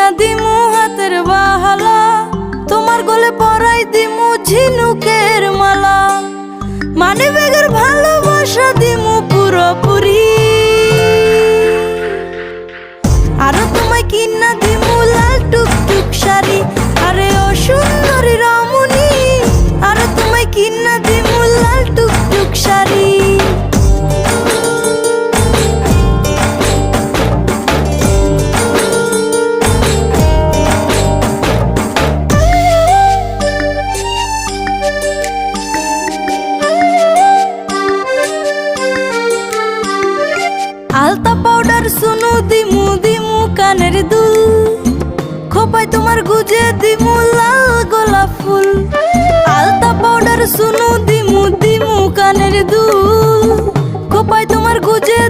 কিনা দিমু হাতের বাহালা, তোমার গলে পরাই দিমু ঝিনুকের মালা, মানে বেগের ভালোবাসা দিমু পুরোপুরি। আরো তোমায় কিনা দিমু লাল টুকটুক শাড়ি, আরে ও সুন্দরী রমণী, আরো তোমায় কিনা দিমু লাল টুকটুক শাড়ি। আলতা পাউডার সুনু দিমু দিমু কানের দুল, খোপায় তোমার গুজে দিমু লাল গোলাপ ফুল। আলতা পাউডার সুনু দিমু দিমু কানের দুল, খোপায় তোমার গুজে